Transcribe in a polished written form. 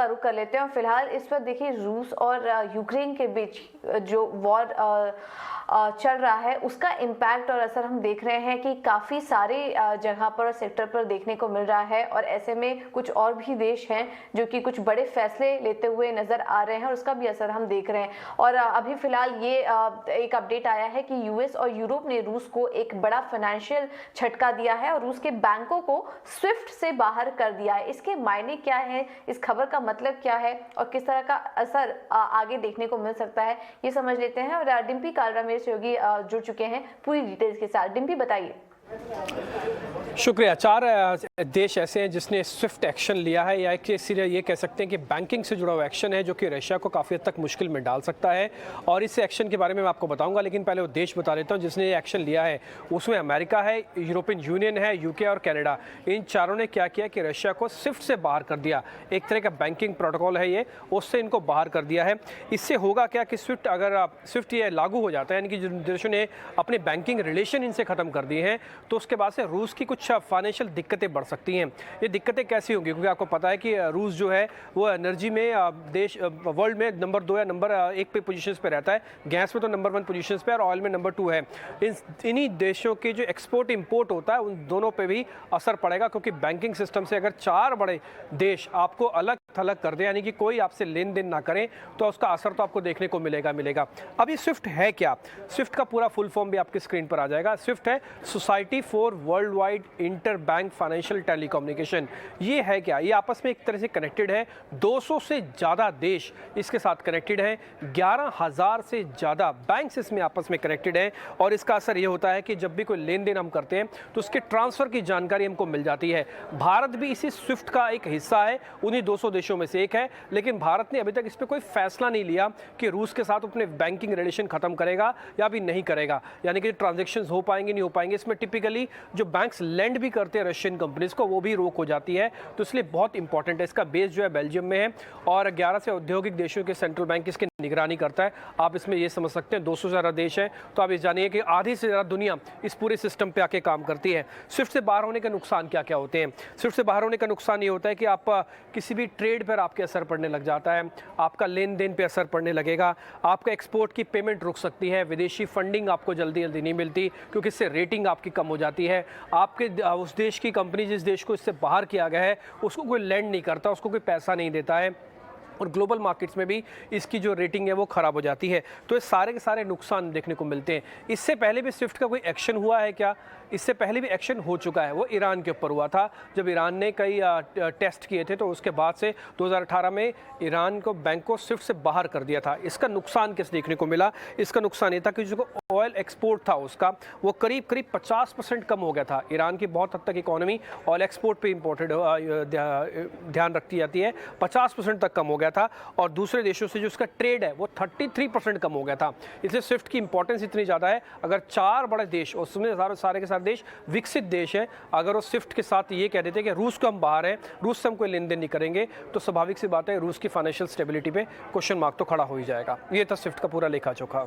रुख कर लेते हैं। और फिलहाल इस वक्त देखिए रूस और यूक्रेन के बीच जो वॉर चल रहा है उसका इम्पैक्ट और असर हम देख रहे हैं कि काफ़ी सारे जगह पर और सेक्टर पर देखने को मिल रहा है। और ऐसे में कुछ और भी देश हैं जो कि कुछ बड़े फैसले लेते हुए नजर आ रहे हैं और उसका भी असर हम देख रहे हैं। और अभी फिलहाल ये एक अपडेट आया है कि यूएस और यूरोप ने रूस को एक बड़ा फाइनेंशियल झटका दिया है और रूस के बैंकों को स्विफ्ट से बाहर कर दिया है। इसके मायने क्या है, इस खबर का मतलब क्या है और किस तरह का असर आगे देखने को मिल सकता है, ये समझ लेते हैं। और डिम्पी कालरा मेरे सहयोगी जुड़ चुके हैं पूरी डिटेल्स के साथ। डिम्पी बताइए। शुक्रिया। 4 देश ऐसे हैं जिसने स्विफ्ट एक्शन लिया है, या इसलिए ये कह सकते हैं कि बैंकिंग से जुड़ा हुआ एक्शन है जो कि रशिया को काफ़ी हद तक मुश्किल में डाल सकता है। और इस एक्शन के बारे में मैं आपको बताऊंगा, लेकिन पहले वो देश बता देता हूं जिसने ये एक्शन लिया है। उसमें अमेरिका है, यूरोपियन यूनियन है, यूके और कनाडा। इन चारों ने क्या किया कि रशिया को स्विफ्ट से बाहर कर दिया। एक तरह का बैंकिंग प्रोटोकॉल है ये, उससे इनको बाहर कर दिया है। इससे होगा क्या कि स्विफ्ट ये लागू हो जाता है, यानी कि जिन देशों ने अपने बैंकिंग रिलेशन इनसे ख़त्म कर दिए हैं, तो उसके बाद से रूस की कुछ फाइनेंशियल दिक्कतें बढ़ सकती हैं। ये दिक्कतें कैसी होंगी, क्योंकि आपको पता है कि रूस जो है वो एनर्जी में देश वर्ल्ड में नंबर 2 या नंबर 1 पे पोजीशंस पे रहता है। गैस में तो नंबर 1 पोजीशंस पे और ऑयल में नंबर 2 है। इन्हीं देशों के जो एक्सपोर्ट इंपोर्ट होता है उन दोनों पे भी असर पड़ेगा, क्योंकि बैंकिंग सिस्टम से अगर 4 बड़े देश आपको अलग थलग कर दे, यानी कि कोई आपसे लेन देन ना करें, तो उसका असर तो आपको देखने को मिलेगा। अब ये स्विफ्ट है क्या? स्विफ्ट का पूरा फुल फॉर्म भी आपकी स्क्रीन पर आ जाएगा। स्विफ्ट है society for world wide inter bank financial telecommunication. ये है क्या? ये आपस में एक तरह से कनेक्टेड है। 200 से ज़्यादा देश इसके साथ कनेक्टेड हैं। 11,000 से ज़्यादा बैंक्स इसमें आपस में कनेक्टेड हैं। और इसका असर ये होता है कि जब भी कोई लेन देन हम करते हैं तो उसके ट्रांसफ़र की जानकारी हमको मिल जाती है। भारत भी इसी स्विफ्ट का एक हिस्सा है, उन्हीं 200 देशों में से एक है। लेकिन भारत ने अभी तक इस पर कोई फैसला नहीं लिया कि रूस के साथ अपने बैंकिंग रिलेशन खत्म करेगा या भी नहीं करेगा, यानी कि ट्रांजेक्शन हो पाएंगे नहीं हो पाएंगे। इसमें टिपिकली जो बैंक्स लेंड भी करते हैं रशियन कंपनीज को, वो भी रोक हो जाती है। तो इसलिए बहुत इंपॉर्टेंट है। इसका बेस जो है बेल्जियम में है और 11 से औद्योगिक देशों के सेंट्रल बैंक इसकी निगरानी करता है। आप इसमें ये समझ सकते हैं 200 से ज़्यादा देश हैं, तो आप ये जानिए कि आधी से ज़्यादा दुनिया इस पूरे सिस्टम पे आके काम करती है। स्विफ्ट से बाहर होने के नुकसान क्या क्या होते हैं? स्विफ्ट से बाहर होने का नुकसान ये होता है कि आप किसी भी ट्रेड पर आपके असर पड़ने लग जाता है, आपका लेन देन पे असर पड़ने लगेगा, आपका एक्सपोर्ट की पेमेंट रुक सकती है, विदेशी फंडिंग आपको जल्दी नहीं मिलती क्योंकि इससे रेटिंग आपकी कम हो जाती है। आपके उस देश की कंपनी जिस देश को इससे बाहर किया गया है उसको कोई लैंड नहीं करता, उसको कोई पैसा नहीं देता है और ग्लोबल मार्केट्स में भी इसकी जो रेटिंग है वो ख़राब हो जाती है। तो ये सारे के सारे नुकसान देखने को मिलते हैं। इससे पहले भी स्विफ्ट का कोई एक्शन हुआ है क्या? इससे पहले भी एक्शन हो चुका है, वो ईरान के ऊपर हुआ था। जब ईरान ने कई टेस्ट किए थे तो उसके बाद से 2018 में ईरान को बैंक को स्विफ्ट से बाहर कर दिया था। इसका नुकसान किस देखने को मिला? इसका नुकसान ये था कि जो ऑयल एक्सपोर्ट था उसका वो करीब 50% कम हो गया था। ईरान की बहुत हद तक इकोनॉमी ऑयल एक्सपोर्ट पे इम्पोर्टेड ध्यान रखती जाती है, 50% तक कम हो गया था। और दूसरे देशों से जो उसका ट्रेड है वो 33% कम हो गया था। इसलिए स्विफ्ट की इंपॉर्टेंस इतनी ज़्यादा है। अगर 4 बड़े देश, उसमें सारे के सारे देश विकसित देश हैं, अगर वो स्विफ्ट के साथ ये कह देते हैं कि रूस को हम बाहर हैं, रूस से हम कोई लेन देन नहीं करेंगे, तो स्वाभाविक सी बात है रूस की फाइनेंशियल स्टेबिलिटी पे क्वेश्चन मार्क तो खड़ा हो ही जाएगा। ये था स्विफ्ट का पूरा लेखा जोखा।